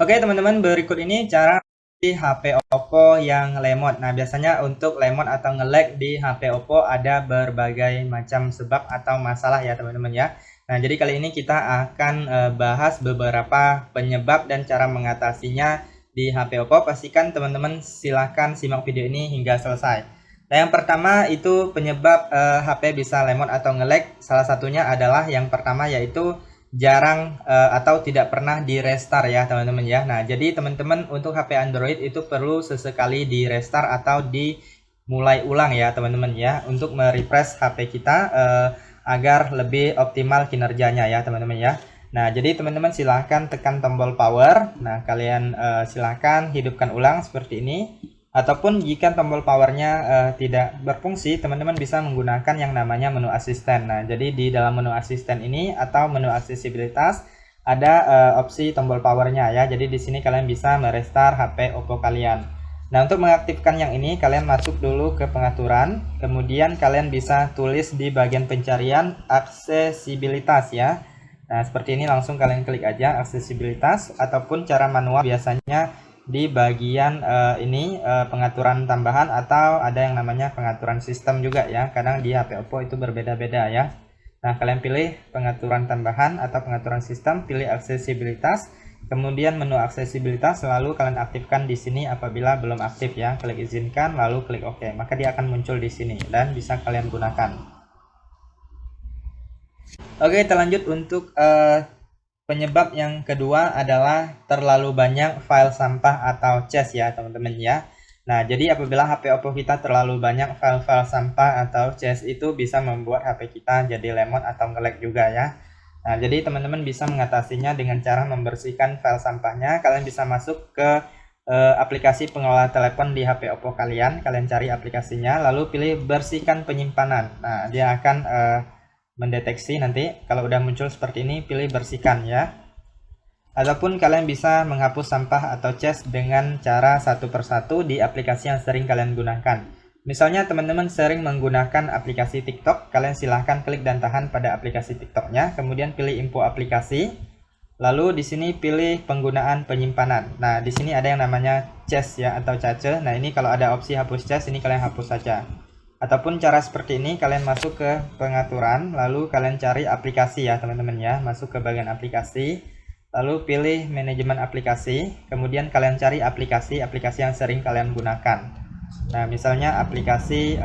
Oke teman-teman, berikut ini cara di HP Oppo yang lemot. Nah, biasanya untuk lemot atau nge-lag di HP Oppo ada berbagai macam sebab atau masalah ya teman-teman ya. Nah, jadi kali ini kita akan bahas beberapa penyebab dan cara mengatasinya di HP Oppo. Pastikan teman-teman silahkan simak video ini hingga selesai. Nah, yang pertama itu penyebab HP bisa lemot atau nge-lag. Salah satunya adalah yang pertama yaitu jarang atau tidak pernah di restart ya teman-teman ya. Nah, jadi teman-teman untuk HP Android itu perlu sesekali di restart atau dimulai ulang ya teman-teman ya, untuk merefresh HP kita agar lebih optimal kinerjanya ya teman-teman ya. Nah, jadi teman-teman silahkan tekan tombol power. Nah, kalian silahkan hidupkan ulang seperti ini. Ataupun jika tombol powernya tidak berfungsi, teman-teman bisa menggunakan yang namanya menu asisten. Nah, jadi di dalam menu asisten ini atau menu aksesibilitas ada opsi tombol powernya ya. Jadi di sini kalian bisa merestart HP Oppo kalian. Nah, untuk mengaktifkan yang ini kalian masuk dulu ke pengaturan, kemudian kalian bisa tulis di bagian pencarian aksesibilitas ya. Nah, seperti ini langsung kalian klik aja aksesibilitas, ataupun cara manual biasanya di bagian pengaturan tambahan, atau ada yang namanya pengaturan sistem juga ya. Kadang di HP Oppo itu berbeda-beda ya. Nah, kalian pilih pengaturan tambahan atau pengaturan sistem, pilih aksesibilitas, kemudian menu aksesibilitas, lalu kalian aktifkan di sini apabila belum aktif ya. Klik izinkan, lalu klik OK, maka dia akan muncul di sini dan bisa kalian gunakan. Oke, kita lanjut untuk penyebab yang kedua adalah terlalu banyak file sampah atau cache ya teman-teman ya. Nah, jadi apabila HP Oppo kita terlalu banyak file-file sampah atau cache, itu bisa membuat HP kita jadi lemot atau nge-lag juga ya. Nah, jadi teman-teman bisa mengatasinya dengan cara membersihkan file sampahnya. Kalian bisa masuk ke aplikasi pengelola telepon di HP Oppo kalian. Kalian cari aplikasinya, lalu pilih bersihkan penyimpanan. Nah, dia akan mendeteksi nanti kalau udah muncul seperti ini, pilih bersihkan ya. Ataupun kalian bisa menghapus sampah atau cache dengan cara satu persatu di aplikasi yang sering kalian gunakan. Misalnya teman-teman sering menggunakan aplikasi TikTok, kalian silahkan klik dan tahan pada aplikasi TikToknya, kemudian pilih info aplikasi, lalu di sini pilih penggunaan penyimpanan. Nah, di sini ada yang namanya cache ya atau cache. Nah, ini kalau ada opsi hapus cache, ini kalian hapus saja. Ataupun cara seperti ini, kalian masuk ke pengaturan, lalu kalian cari aplikasi ya teman-teman ya. Masuk ke bagian aplikasi, lalu pilih manajemen aplikasi, kemudian kalian cari aplikasi yang sering kalian gunakan. Nah, misalnya aplikasi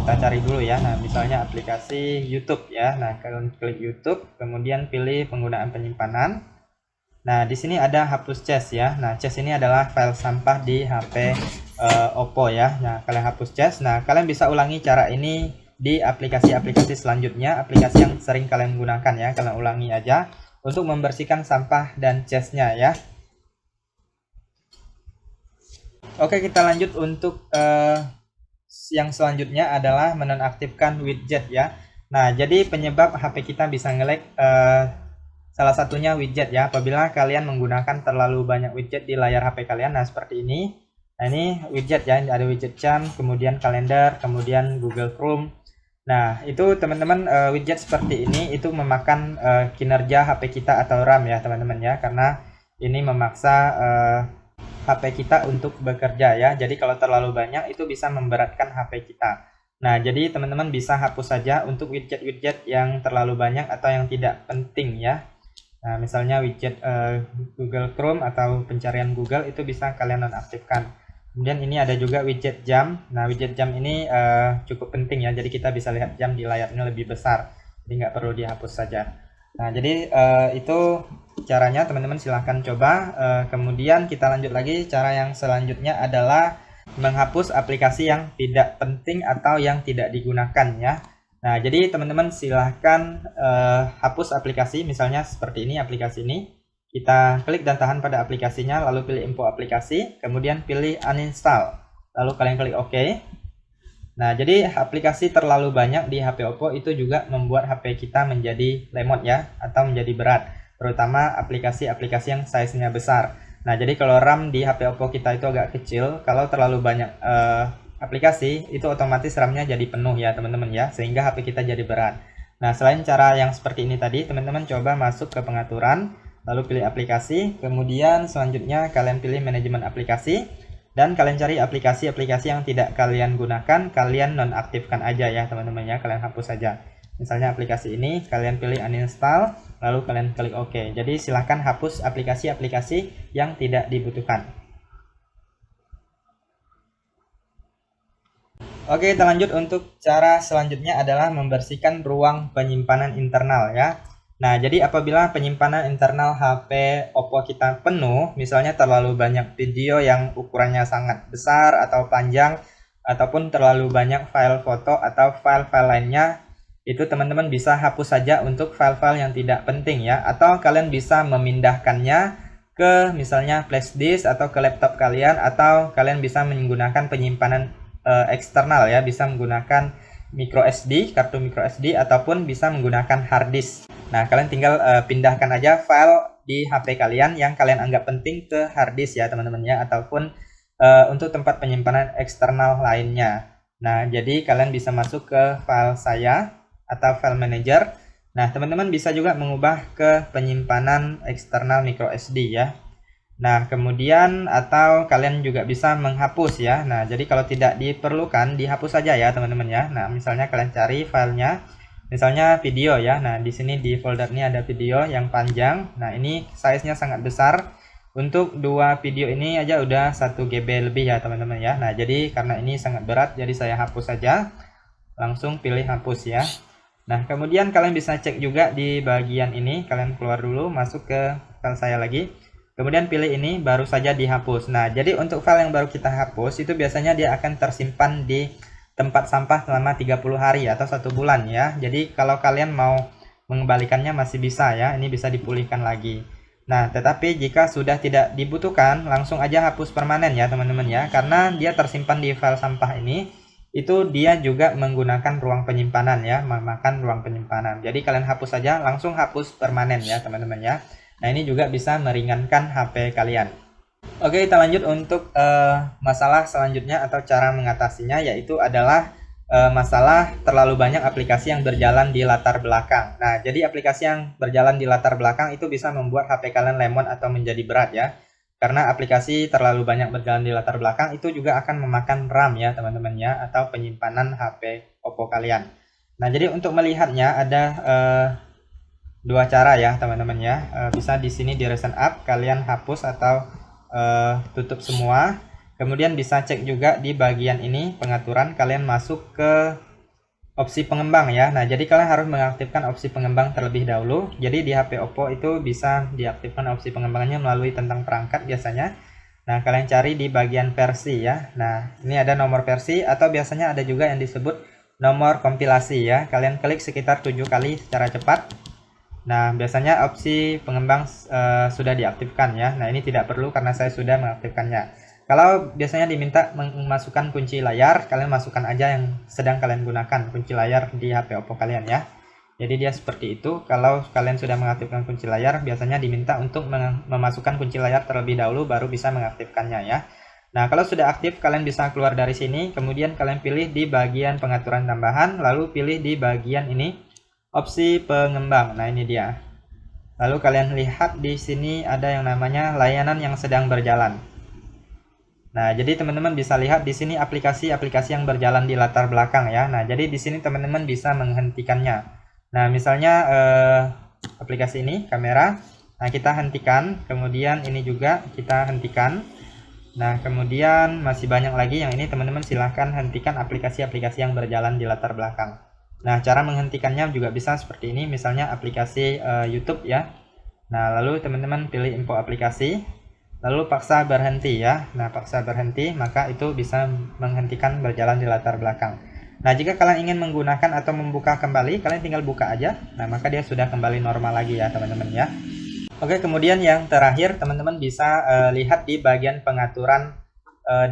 kita cari dulu ya. Nah, misalnya aplikasi YouTube ya. Nah, kalian klik YouTube, kemudian pilih penggunaan penyimpanan. Nah, di sini ada hapus cache ya. Nah, cache ini adalah file sampah di HP Oppo ya. Nah, kalian hapus cache. Nah, kalian bisa ulangi cara ini di aplikasi-aplikasi selanjutnya, aplikasi yang sering kalian gunakan ya. Kalian ulangi aja untuk membersihkan sampah dan cache-nya ya. Oke, kita lanjut untuk yang selanjutnya adalah menonaktifkan widget ya. Nah, jadi penyebab HP kita bisa nge-lag salah satunya widget ya. Apabila kalian menggunakan terlalu banyak widget di layar HP kalian, nah seperti ini. Nah, ini widget ya, ada widget jam, kemudian kalender, kemudian Google Chrome. Nah, itu teman-teman widget seperti ini itu memakan kinerja HP kita atau RAM ya teman-teman ya, karena ini memaksa HP kita untuk bekerja ya. Jadi kalau terlalu banyak itu bisa memberatkan HP kita. Nah, jadi teman-teman bisa hapus saja untuk widget-widget yang terlalu banyak atau yang tidak penting ya. Nah, misalnya widget Google Chrome atau pencarian Google itu bisa kalian nonaktifkan. Kemudian ini ada juga widget jam. Nah, widget jam ini cukup penting ya. Jadi kita bisa lihat jam di layarnya lebih besar. Jadi nggak perlu dihapus saja. Nah, jadi itu caranya teman-teman silahkan coba. Kemudian kita lanjut lagi. Cara yang selanjutnya adalah menghapus aplikasi yang tidak penting atau yang tidak digunakan ya. Nah, jadi teman-teman silahkan hapus aplikasi, misalnya seperti ini aplikasi ini. Kita klik dan tahan pada aplikasinya, lalu pilih info aplikasi, kemudian pilih uninstall, lalu kalian klik OK. Nah, jadi aplikasi terlalu banyak di HP Oppo itu juga membuat HP kita menjadi lemot ya, atau menjadi berat, terutama aplikasi-aplikasi yang size-nya besar. Nah, jadi kalau RAM di HP Oppo kita itu agak kecil, kalau terlalu banyak aplikasi itu otomatis RAM-nya jadi penuh ya teman-teman ya, sehingga HP kita jadi berat. Nah, selain cara yang seperti ini tadi, teman-teman coba masuk ke pengaturan, lalu pilih aplikasi, kemudian selanjutnya kalian pilih manajemen aplikasi, dan kalian cari aplikasi-aplikasi yang tidak kalian gunakan, kalian nonaktifkan aja ya teman-teman ya, kalian hapus saja. Misalnya aplikasi ini kalian pilih uninstall, lalu kalian klik OK. Jadi silahkan hapus aplikasi-aplikasi yang tidak dibutuhkan. Oke, kita lanjut untuk cara selanjutnya adalah membersihkan ruang penyimpanan internal ya. Nah, jadi apabila penyimpanan internal HP Oppo kita penuh, misalnya terlalu banyak video yang ukurannya sangat besar atau panjang, ataupun terlalu banyak file foto atau file-file lainnya, itu teman-teman bisa hapus saja untuk file-file yang tidak penting ya. Atau kalian bisa memindahkannya ke misalnya flash disk atau ke laptop kalian, atau kalian bisa menggunakan penyimpanan eksternal ya, bisa menggunakan micro SD, kartu micro SD, ataupun bisa menggunakan hard disk. Nah, kalian tinggal pindahkan aja file di HP kalian yang kalian anggap penting ke hard disk ya teman-teman ya, ataupun untuk tempat penyimpanan eksternal lainnya. Nah, jadi kalian bisa masuk ke file saya atau file manager. Nah, teman-teman bisa juga mengubah ke penyimpanan eksternal micro SD ya. Nah, kemudian atau kalian juga bisa menghapus ya. Nah, jadi kalau tidak diperlukan dihapus saja ya teman-teman ya. Nah, misalnya kalian cari filenya, misalnya video ya. Nah, di sini di folder ini ada video yang panjang. Nah, ini size-nya sangat besar. Untuk dua video ini aja udah 1 GB lebih ya teman-teman ya. Nah, jadi karena ini sangat berat, jadi saya hapus saja. Langsung pilih hapus ya. Nah, kemudian kalian bisa cek juga di bagian ini. Kalian keluar dulu, masuk ke file saya lagi. Kemudian pilih ini, baru saja dihapus. Nah, jadi untuk file yang baru kita hapus, itu biasanya dia akan tersimpan di tempat sampah selama 30 hari atau 1 bulan ya. Jadi kalau kalian mau mengembalikannya masih bisa ya, ini bisa dipulihkan lagi. Nah, tetapi jika sudah tidak dibutuhkan, langsung aja hapus permanen ya teman-teman ya. Karena dia tersimpan di file sampah ini, itu dia juga menggunakan ruang penyimpanan ya, memakan ruang penyimpanan. Jadi kalian hapus saja, langsung hapus permanen ya teman-teman ya. Nah, ini juga bisa meringankan HP kalian. Oke, kita lanjut untuk masalah selanjutnya atau cara mengatasinya, yaitu adalah masalah terlalu banyak aplikasi yang berjalan di latar belakang. Nah, jadi aplikasi yang berjalan di latar belakang itu bisa membuat HP kalian lemot atau menjadi berat ya. Karena aplikasi terlalu banyak berjalan di latar belakang itu juga akan memakan RAM ya teman-teman ya, atau penyimpanan HP Oppo kalian. Nah, jadi untuk melihatnya ada dua cara ya teman-teman ya. Bisa di sini di recent app kalian hapus atau tutup semua. Kemudian bisa cek juga di bagian ini pengaturan, kalian masuk ke opsi pengembang ya. Nah, jadi kalian harus mengaktifkan opsi pengembang terlebih dahulu. Jadi di HP Oppo itu bisa diaktifkan opsi pengembangannya melalui tentang perangkat biasanya. Nah, kalian cari di bagian versi ya. Nah, ini ada nomor versi atau biasanya ada juga yang disebut nomor kompilasi ya. Kalian klik sekitar 7 kali secara cepat. Nah, biasanya opsi pengembang sudah diaktifkan ya. Nah, ini tidak perlu karena saya sudah mengaktifkannya. Kalau biasanya diminta memasukkan kunci layar, kalian masukkan aja yang sedang kalian gunakan, kunci layar di HP Oppo kalian ya. Jadi dia seperti itu. Kalau kalian sudah mengaktifkan kunci layar, biasanya diminta untuk memasukkan kunci layar terlebih dahulu baru bisa mengaktifkannya ya. Nah, kalau sudah aktif, kalian bisa keluar dari sini, kemudian kalian pilih di bagian pengaturan tambahan, lalu pilih di bagian ini opsi pengembang. Nah, ini dia. Lalu kalian lihat di sini ada yang namanya layanan yang sedang berjalan. Nah, jadi teman-teman bisa lihat di sini aplikasi-aplikasi yang berjalan di latar belakang ya. Nah, jadi di sini teman-teman bisa menghentikannya. Nah, misalnya aplikasi ini kamera. Nah, kita hentikan. Kemudian ini juga kita hentikan. Nah, kemudian masih banyak lagi yang ini teman-teman silahkan hentikan aplikasi-aplikasi yang berjalan di latar belakang. Nah, cara menghentikannya juga bisa seperti ini. Misalnya aplikasi YouTube ya. Nah, lalu teman-teman pilih info aplikasi. Lalu paksa berhenti ya. Nah, paksa berhenti, maka itu bisa menghentikan berjalan di latar belakang. Nah, jika kalian ingin menggunakan atau membuka kembali, kalian tinggal buka aja. Nah, maka dia sudah kembali normal lagi ya teman-teman ya. Oke, kemudian yang terakhir teman-teman bisa lihat di bagian pengaturan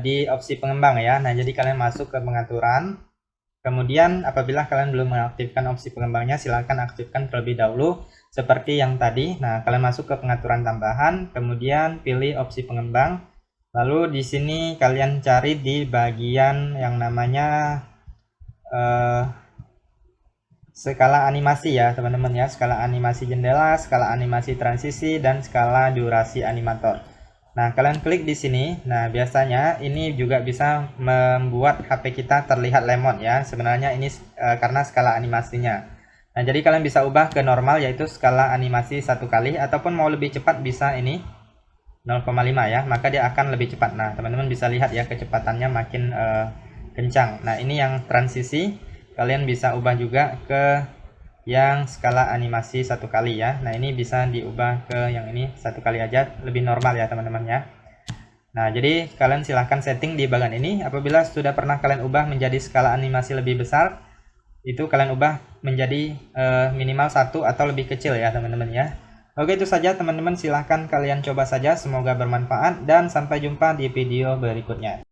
di opsi pengembang ya. Nah, jadi kalian masuk ke pengaturan. Kemudian apabila kalian belum mengaktifkan opsi pengembangnya, silahkan aktifkan terlebih dahulu seperti yang tadi. Nah, kalian masuk ke pengaturan tambahan, kemudian pilih opsi pengembang. Lalu di sini kalian cari di bagian yang namanya skala animasi ya teman-teman ya, skala animasi jendela, skala animasi transisi, dan skala durasi animator. Nah, kalian klik di sini. Nah, biasanya ini juga bisa membuat HP kita terlihat lemot ya. Sebenarnya ini karena skala animasinya. Nah, jadi kalian bisa ubah ke normal, yaitu skala animasi 1 kali, ataupun mau lebih cepat bisa ini 0,5 ya, maka dia akan lebih cepat. Nah, teman-teman bisa lihat ya kecepatannya makin kencang. Nah, ini yang transisi. Kalian bisa ubah juga ke yang skala animasi 1 kali ya. Nah, ini bisa diubah ke yang ini 1 kali aja, lebih normal ya teman-teman ya. Nah, jadi kalian silahkan setting di bagian ini. Apabila sudah pernah kalian ubah menjadi skala animasi lebih besar, itu kalian ubah menjadi minimal 1 atau lebih kecil ya teman-teman ya. Oke, itu saja teman-teman, silahkan kalian coba saja, semoga bermanfaat, dan sampai jumpa di video berikutnya.